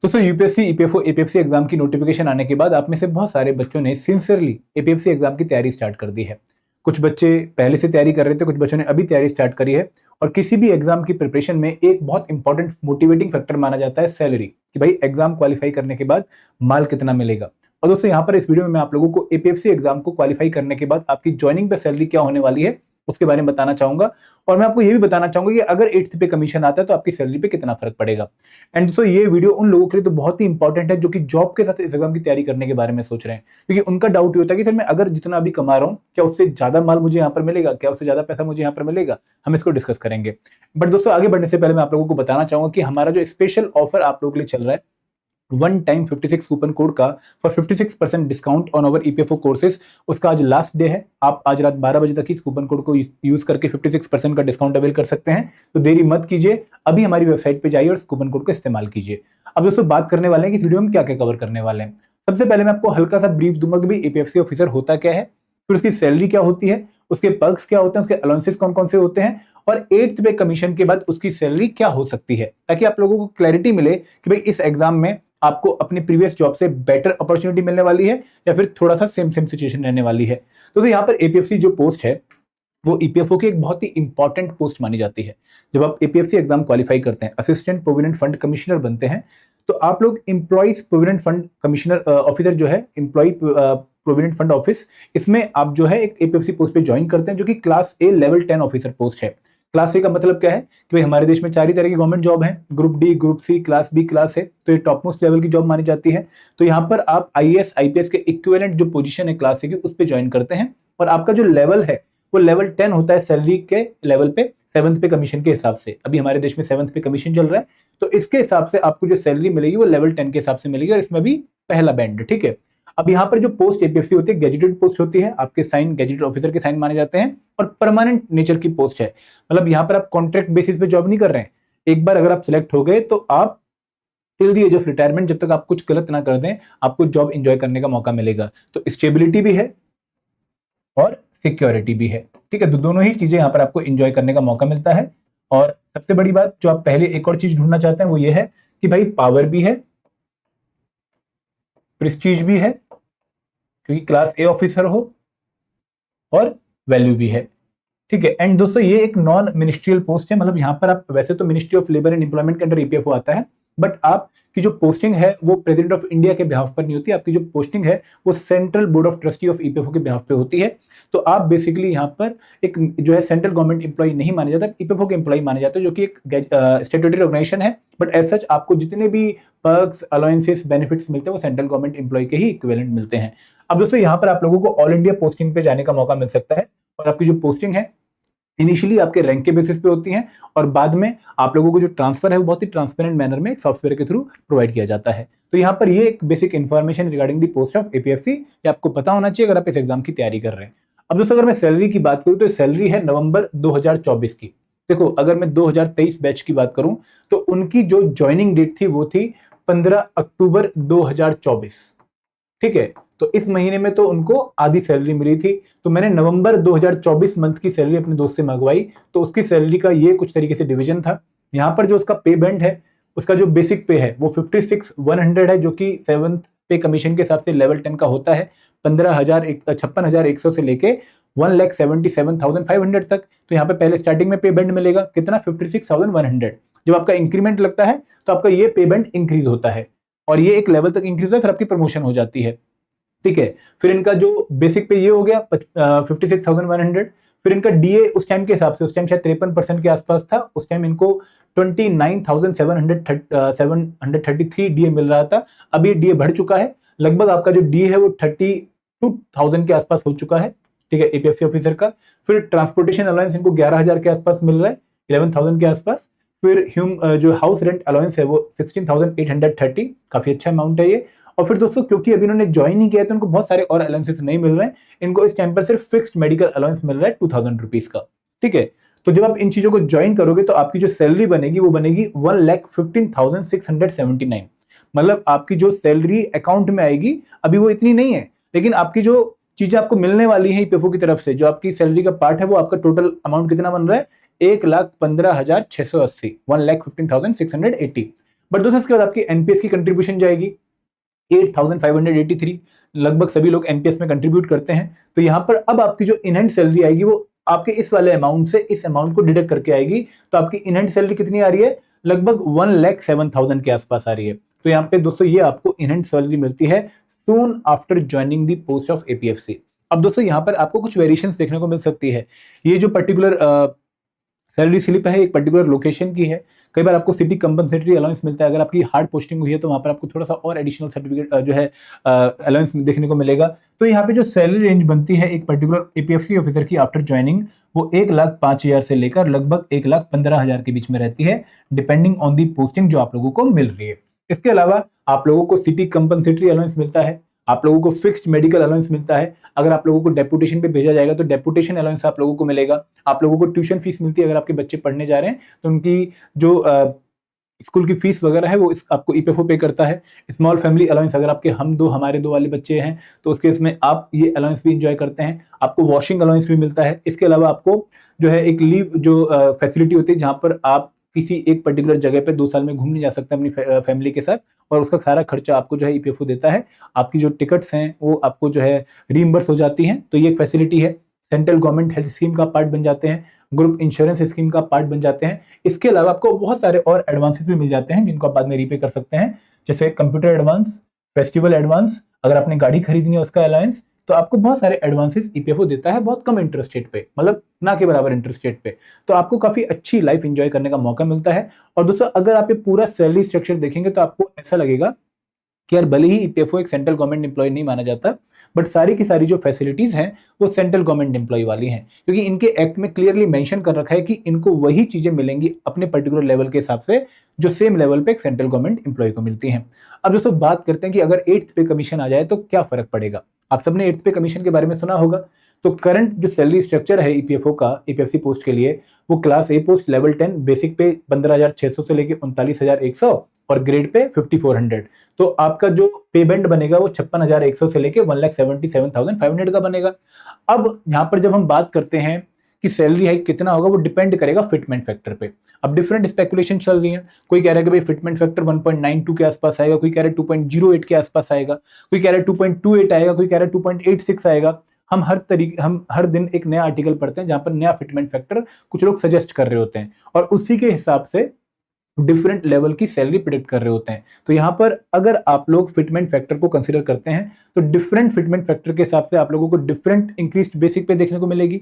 दोस्तों UPSC, EPFO, APFC exam की notification आने के बाद आप में से बहुत सारे बच्चों ने सिंसियरली एपीएफसी एग्जाम की तैयारी स्टार्ट कर दी है। कुछ बच्चे पहले से तैयारी कर रहे थे, कुछ बच्चों ने अभी तैयारी स्टार्ट करी है। और किसी भी एग्जाम की प्रिपरेशन में एक बहुत इंपॉर्टेंट मोटिवेटिंग फैक्टर माना जाता है सैलरी, कि भाई एग्जाम क्वालिफाई करने के बाद माल कितना मिलेगा। और दोस्तों यहाँ पर इस वीडियो में मैं आप लोगों को एपीएफसी एग्जाम को क्वालिफाई करने के बाद आपकी ज्वाइनिंग पे सैलरी क्या होने वाली है उसके बारे में बताना चाहूंगा। और मैं आपको ये भी बताना चाहूंगा कि अगर 8th पे कमीशन आता है तो आपकी सैलरी पे कितना फर्क पड़ेगा। एंड दोस्तों ये वीडियो उन लोगों के लिए तो बहुत ही इंपॉर्टेंट है जो कि जॉब के साथ इस एग्जाम की तैयारी करने के बारे में सोच रहे हैं, क्योंकि उनका डाउट ये होता है कि सर मैं अगर जितना अभी कमा रहा हूँ क्या उससे ज्यादा माल मुझे यहाँ पर मिलेगा, क्या उससे ज्यादा पैसा मुझे यहाँ पर मिलेगा। हम इसको डिस्कस करेंगे। बट दोस्तों आगे बढ़ने से पहले मैं आप लोगों को बताना चाहूंगा कि हमारा जो स्पेशल ऑफर आप लोगों के लिए चल रहा है, वन टाइम 56 कूपन कोड का for 56% discount on over EPFO courses, उसका आज लास्ट डे है। आप आज रात 12 बजे तक इस कूपन कोड को यूज करके 56% का डिस्काउंट अवेल कर सकते हैं। तो देरी मत कीजिए, अभी हमारी वेबसाइट पे जाइए और इस कूपन कोड को इस्तेमाल कीजिए। अब दोस्तों बात करने वाले हैं कि इस वीडियो में क्या क्या कवर करने वाले हैं। सबसे पहले मैं आपको हल्का सा ब्रीफ दूंगा कि भाई एपीएफसी ऑफिसर होता क्या है, फिर उसकी सैलरी क्या होती है, उसके पर्क्स क्या होते हैं, उसके अलाउंसेस कौन कौन से होते हैं, और 8th पे कमीशन के बाद उसकी सैलरी क्या हो सकती है, ताकि आप लोगों को क्लैरिटी मिले कि भाई इस एग्जाम में आपको अपनी प्रीवियस जॉब से बेटर अपॉर्चुनिटी मिलने वाली है या फिर थोड़ा सा सेम सिचुएशन रहने वाली है। तो यहाँ पर एपीएफसी जो पोस्ट है वो ईपीएफओ की एक बहुत ही इंपॉर्टेंट पोस्ट मानी जाती है। जब आप एपीएफसी एग्जाम क्वालिफाई करते हैं, असिस्टेंट प्रोविडेंट फंड कमिश्नर बनते हैं, तो आप लोग employees provident fund commissioner officer जो है, एम्प्लॉय प्रोविडेंट फंड ऑफिस, इसमें आप जो है एक एपीएफसी पोस्ट पे ज्वाइन करते हैं जो कि क्लास ए लेवल 10 ऑफिसर पोस्ट है। क्लास ए का मतलब क्या है कि भाई हमारे देश में 4 ही तरह की गवर्नमेंट जॉब है, group D, group C, class B, class A. तो ये टॉप मोस्ट लेवल की जॉब मानी जाती है। तो यहाँ पर आप आईएएस आईपीएस के इक्विवेलेंट जो पोजीशन है क्लास ए की, उस पर ज्वाइन करते हैं। और आपका जो लेवल है वो लेवल 10 होता है सैलरी के लेवल पे, 7th पे कमीशन के हिसाब से। अभी हमारे देश में 7th पे कमीशन चल रहा है, तो इसके हिसाब से आपको जो सैलरी मिलेगी वो लेवल 10 के हिसाब से मिलेगी। और इसमें भी पहला बैंड, ठीक है। अब यहाँ पर जो पोस्ट एपीएफसी होती है गैजेटेड पोस्ट होती है, आपके साइन गैजेटेड ऑफिसर के साइन माने जाते हैं, और परमानेंट नेचर की पोस्ट है। मतलब यहाँ पर आप कॉन्ट्रैक्ट बेसिस पे जॉब नहीं कर रहे हैं। एक बार अगर आप सिलेक्ट हो गए तो आप till the age of retirement, जब तक आप कुछ गलत ना कर दें, आपको जॉब एंजॉय करने का मौका मिलेगा। तो स्टेबिलिटी भी है और सिक्योरिटी भी है, ठीक है। तो दोनों ही चीजें यहाँ पर आपको एंजॉय करने का मौका मिलता है। और सबसे बड़ी बात जो आप पहले एक और चीज ढूंढना चाहते हैं वो ये है कि भाई पावर भी है, प्रेस्टीज भी है, क्योंकि क्लास ए ऑफिसर हो, और वैल्यू भी है, ठीक है। एंड दोस्तों ये एक नॉन मिनिस्ट्रियल पोस्ट है। मतलब यहाँ पर आप, वैसे तो ministry of labour and employment के अंडर ईपीएफओ आता है, बट आपकी जो पोस्टिंग है वो प्रेसिडेंट ऑफ इंडिया के बिहाफ पर नहीं होती। आपकी जो पोस्टिंग है वो central board of trustee of EPFO के बिहाफ पे होती है। तो आप बेसिकली यहाँ पर एक जो है सेंट्रल गवर्नमेंट एम्प्लॉय नहीं माने जाता, ईपीएफओ के एम्प्लॉय माने जाते हैं, जो कि एक स्टैट्यूटरी ऑर्गेनाइजेशन है। बट एज सच आपको जितने भी पर्क्स, अलाउंसेस, बेनिफिट्स मिलते हैं वो सेंट्रल गवर्नमेंट एम्प्लॉय के ही इक्विवेलेंट मिलते हैं। अब दोस्तों यहाँ पर आप लोगों को ऑल इंडिया पोस्टिंग पे जाने का मौका मिल सकता है। और आपकी जो पोस्टिंग है इनिशियली आपके रैंक के बेसिस पे होती हैं, और बाद में आप लोगों को जो ट्रांसफर है वो बहुत ही ट्रांसपेरेंट मैनर में एक सॉफ्टवेयर के थ्रू प्रोवाइड किया जाता है। तो यहाँ पर ये एक basic information regarding the post of APFC, ये आपको पता होना चाहिए अगर आप इस एग्जाम की तैयारी कर रहे हैं। अब दोस्तों अगर मैं सैलरी की बात करूं तो सैलरी है नवंबर 2024 की। देखो अगर मैं 2023 बैच की बात करूं तो उनकी जो ज्वाइनिंग डेट थी वो थी 15 अक्टूबर 2024, ठीक है। तो इस महीने में तो उनको आधी सैलरी मिली थी। तो मैंने नवंबर 2024 मंथ की सैलरी अपने दोस्त से मंगवाई, तो उसकी सैलरी का ये कुछ तरीके से डिवीजन था। यहाँ पर जो उसका पे बैंड है, उसका जो बेसिक पे है वो 56,100 है, जो कि 7th पे कमीशन के हिसाब से लेवल 10 का होता है। 56,100 से लेके 1,77,500 तक। तो यहाँ पे पहले स्टार्टिंग में पे बैंड मिलेगा कितना, 56,100। जब आपका इंक्रीमेंट लगता है तो आपका ये पे बैंड इंक्रीज होता है, और ये एक लेवल तक इंक्रीज होता है, फिर आपकी प्रमोशन हो जाती है, ठीक है। फिर इनका जो बेसिक पे ये हो गया 56,100। फिर इनका डीए उस टाइम के हिसाब से, उस टाइम शायद 53% के आसपास था, उस टाइम इनको 29,733 डीए मिल रहा था। अभी डीए बढ़ चुका है, लगभग आपका जो डीए है वो 32,000 के आसपास हो चुका है, ठीक है, एपीएफसी ऑफिसर का। फिर ट्रांसपोर्टेशन अलाउंस इनको 11,000 के आसपास मिल रहा है, 11,000 के आसपास। फिर जो हाउस रेंट अलाउंस है वो 16,830, काफी अच्छा अमाउंट है ये। और फिर दोस्तों क्योंकि अभी इन्होंने ज्वाइन नहीं किया है तो उनको बहुत सारे और अलाउंसेस नहीं मिल रहे हैं। इनको इस टाइम पर सिर्फ फिक्स्ड मेडिकल अलाउंस मिल रहा है 2,000 रुपीज का, ठीक है। तो जब आप इन चीजों को ज्वाइन करोगे तो आपकी जो सैलरी बनेगी वो बनेगी 1,15,679। मतलब आपकी जो सैलरी अकाउंट में आएगी अभी वो इतनी नहीं है, लेकिन आपकी जो चीजें आपको मिलने वाली है ईपीएफओ की तरफ से, जो आपकी सैलरी का पार्ट है, वो आपका टोटल अमाउंट कितना बन रहा है, 1,15,680, 1,15,680। बट दोस्तों इसके बाद आपकी एनपीएस की कंट्रीब्यूशन जाएगी 8583, लगभग सभी लोग एनपीएस में कंट्रीब्यूट करते हैं। तो यहाँ पर अब आपकी जो इन हैंड सैलरी आएगी वो आपके इस वाले अमाउंट से इस अमाउंट को डिडक्ट करके आएगी। तो आपकी इन हैंड सैलरी कितनी आ रही है, लगभग 1,07,000 के आसपास आ रही है। तो यहाँ पे दोस्तों ये आपको इन हैंड सैलरी मिलती है soon after joining the post of APFC. अब दोस्तों यहाँ पर आपको कुछ वेरिएशंस देखने को मिल सकती है। ये जो पर्टिकुलर सैलरी स्लिप है एक पर्टिकुलर लोकेशन की है। कई बार आपको सिटी कंपनसेटरी अलाउंस मिलता है, अगर आपकी हार्ड पोस्टिंग हुई है तो वहां पर आपको थोड़ा सा और एडिशनल सर्टिफिकेट जो है अलाउंस देखने को मिलेगा। तो यहाँ पे जो सैलरी रेंज बनती है एक पर्टिकुलर एपीएफसी ऑफिसर की आफ्टर ज्वाइनिंग, वो 1,05,000 से लेकर लगभग 1,15,000 के बीच में रहती है, डिपेंडिंग ऑन दी पोस्टिंग जो आप लोगों को मिल रही है। इसके अलावा आप लोगों को सिटी कंपनसेटरी अलाउंस मिलता है, आप लोगों को फिक्स्ड मेडिकल अलाउंस मिलता है, अगर आप लोगों को डेपुटेशन पे भेजा जाएगा तो डेपुटेशन अलाउंस आप लोगों को मिलेगा, आप लोगों को ट्यूशन फीस मिलती है, अगर आपके बच्चे पढ़ने जा रहे हैं तो उनकी जो स्कूल की फीस वगैरह है वो आपको ईपीएफओ पे करता है। स्मॉल फैमिली अलाउंस, अगर आपके हमारे दो वाले बच्चे हैं तो उसके इसमें आप ये अलाउंस भी इंजॉय करते हैं। आपको वॉशिंग अलाउंस भी मिलता है। इसके अलावा आपको जो है एक लीव जो फैसिलिटी होती है जहां पर आप किसी एक पर्टिकुलर जगह पे 2 साल में घूमने जा सकते हैं अपनी फैमिली के साथ, और उसका सारा खर्चा आपको जो है ईपीएफओ देता है। आपकी जो टिकट्स हैं वो आपको जो है रीइंबर्स हो जाती हैं, तो ये एक फैसिलिटी है। सेंट्रल गवर्नमेंट हेल्थ स्कीम का पार्ट बन जाते हैं, ग्रुप इंश्योरेंस स्कीम का पार्ट बन जाते हैं। इसके अलावा आपको बहुत सारे और एडवांसेस भी मिल जाते हैं जिनको आप बाद में रीपे कर सकते हैं, जैसे कंप्यूटर एडवांस, फेस्टिवल एडवांस, अगर आपने गाड़ी खरीदनी है उसका अलायंस, तो आपको बहुत सारे एडवांसेस ईपीएफओ देता है, बहुत कम इंटरेस्ट रेट पे, मतलब ना के बराबर इंटरेस्ट रेट पे। तो आपको काफी अच्छी लाइफ एंजॉय करने का मौका मिलता है। और दोस्तों अगर आप ये पूरा सैलरी स्ट्रक्चर देखेंगे तो आपको ऐसा लगेगा कि यार भले ही ईपीएफओ एक सेंट्रल गवर्नमेंट एम्प्लॉय नहीं माना जाता, बट सारी की सारी जो फैसिलिटीज हैं वो सेंट्रल गवर्नमेंट एम्प्लॉय वाली हैं, क्योंकि इनके एक्ट में क्लियरली मेंशन कर रखा है कि इनको वही चीजें मिलेंगी अपने पर्टिकुलर लेवल के हिसाब से जो सेम लेवल पे एक सेंट्रल गवर्नमेंट एम्प्लॉय को मिलती हैं। अब दोस्तों बात करते हैं कि अगर 8th पे कमीशन आ जाए तो क्या फर्क पड़ेगा। आप सबने 8th पे कमीशन के बारे में सुना होगा। तो करंट जो सैलरी स्ट्रक्चर है ईपीएफओ का ईपीएफसी पोस्ट के लिए, वो क्लास ए पोस्ट लेवल 10 बेसिक पे 15,600 से लेके 39,100 और ग्रेड पे 5,400। तो आपका जो पे बैंड बनेगा वो 56,100 से लेके 1,77,500 का बनेगा। अब यहाँ पर जब हम बात करते हैं कि सैलरी हाइक कितना होगा, वो डिपेंड करेगा फिटमेंट फैक्टर पे। अब डिफरेंट स्पेकुलेशन चल रही है, कोई कह रहा है कि भाई फिटमेंट फैक्टर 1.92 के आसपास आएगा, कोई कह रहा है 2.08 के आसपास आएगा, कोई कह रहा है 2.28 आएगा, कोई कह रहा है 2.86 आएगा। हम हर दिन एक नया आर्टिकल पढ़ते हैं जहां पर नया फिटमेंट फैक्टर कुछ लोग सजेस्ट कर रहे होते हैं और उसी के हिसाब से डिफरेंट लेवल की सैलरी प्रिडिक्ट कर रहे होते हैं। तो यहाँ पर अगर आप लोग फिटमेंट फैक्टर को कंसीडर करते हैं तो डिफरेंट फिटमेंट फैक्टर के हिसाब से आप लोगों को डिफरेंट इंक्रीज्ड बेसिक पे देखने को मिलेगी।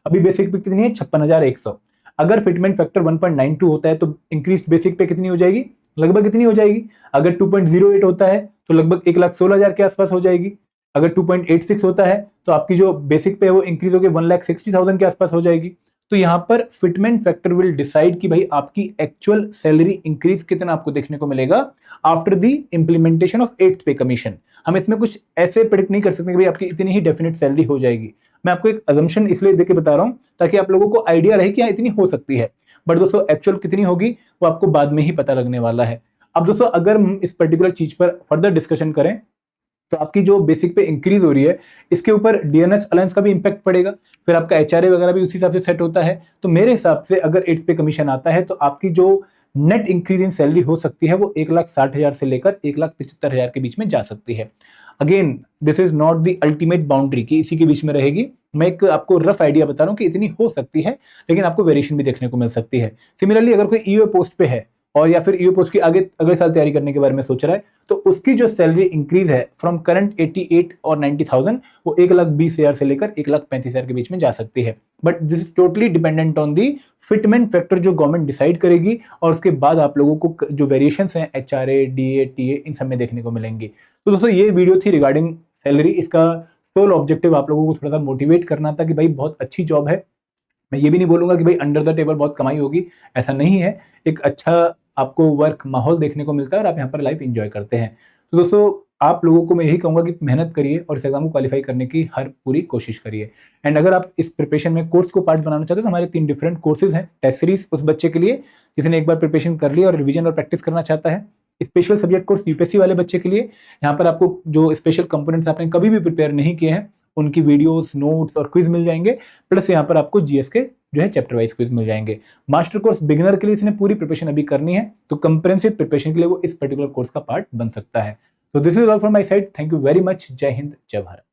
अभी बेसिक पे कितनी है, 56,100। अगर फिटमेंट फैक्टर 1.92 होता है तो इंक्रीज्ड बेसिक पे कितनी हो जाएगी, लगभग कितनी हो जाएगी। अगर 2.08 होता है तो लगभग 1,16,000 के आसपास हो जाएगी। अगर 2.86 होता है तो आपकी जो बेसिक पे है वो इंक्रीज होकर 1,60,000 के आसपास हो जाएगी। तो यहाँ पर फिटमेंट फैक्टर विल डिसाइड कि भाई आपकी एक्चुअल सैलरी इंक्रीज कितना आपको देखने को मिलेगा after the implementation of 8th पे कमीशन। हम इसमें कुछ ऐसे प्रेडिक्ट नहीं कर सकते कि भाई आपकी इतनी ही डेफिनेट सैलरी हो जाएगी। मैं आपको एक अजम्पशन इसलिए देके बता रहा हूं ताकि आप लोगों को आइडिया रहे कि इतनी हो सकती है, बट दोस्तों एक्चुअल कितनी होगी वो आपको बाद में ही पता लगने वाला है। अब दोस्तों अगर हम इस पर्टिकुलर चीज पर फर्दर डिस्कशन करें तो आपकी जो बेसिक पे इंक्रीज हो रही है इसके ऊपर डीएनएस अलायंस का भी इंपैक्ट पड़ेगा, फिर आपका एचआरए वगैरह भी उसी हिसाब से सेट होता है। तो मेरे हिसाब से अगर 8th पे कमीशन आता है तो आपकी जो नेट इंक्रीज इन सैलरी हो सकती है वो 1,60,000 से लेकर 1,75,000 के बीच में जा सकती है। Again this is not the ultimate boundary कि इसी के बीच में रहेगी, मैं एक आपको रफ आइडिया बता रहा हूँ कि इतनी हो सकती है, लेकिन आपको वेरिएशन भी देखने को मिल सकती है। सिमिलरली अगर कोई ईओ पोस्ट पे है और या फिर ईओ पोस्ट की आगे अगले साल तैयारी करने के बारे में सोच रहा है तो उसकी जो सैलरी इंक्रीज है फ्रॉम करंट 88 और 90,000 वो 1,20,000 से लेकर 1,35,000 के बीच में जा सकती है। But this is totally dependent on the fitment factor जो गवर्नमेंट डिसाइड करेगी और उसके बाद आप लोगों को जो वेरिएशंस हैं एचआरए, डीए, टीए इन सब में देखने को मिलेंगी। तो दोस्तों ये वीडियो थी रिगार्डिंग सैलरी। इसका सोल ऑब्जेक्टिव आप लोगों को थोड़ा सा मोटिवेट करना था कि भाई बहुत अच्छी जॉब है। मैं ये भी नहीं बोलूंगा कि भाई अंडर द टेबल बहुत कमाई होगी, ऐसा नहीं है। एक अच्छा आपको वर्क माहौल देखने को मिलता है और आप यहाँ पर लाइफ एंजॉय करते हैं। तो दोस्तों आप लोगों को मैं यही कहूंगा कि मेहनत करिए और इस एग्जाम को क्वालिफाई करने की हर पूरी कोशिश करिए। एंड अगर आप इस प्रिपरेशन में कोर्स को पार्ट बनाना चाहते हो तो हमारे 3 डिफरेंट कोर्सेज हैं। टेस्ट सीरीज उस बच्चे के लिए जिसने एक बार प्रिपरेशन कर ली और रिवीजन और प्रैक्टिस करना चाहता है। स्पेशल सब्जेक्ट कोर्स यूपीएससी वाले बच्चे के लिए, यहाँ पर आपको जो स्पेशल कंपोनेंट्स आपने कभी भी प्रिपेयर नहीं किए हैं उनकी वीडियोस, नोट्स और क्विज मिल जाएंगे, प्लस यहाँ पर आपको जीएस के जो है चैप्टर वाइज क्विज मिल जाएंगे। मास्टर कोर्स बिगिनर के लिए इसने पूरी प्रिपरेशन अभी करनी है, तो कंप्रेहेंसिव प्रिपरेशन के लिए वो इस पर्टिकुलर कोर्स का पार्ट बन सकता है। तो this is all from my side. Thank you very much. जय हिंद, जय भारत।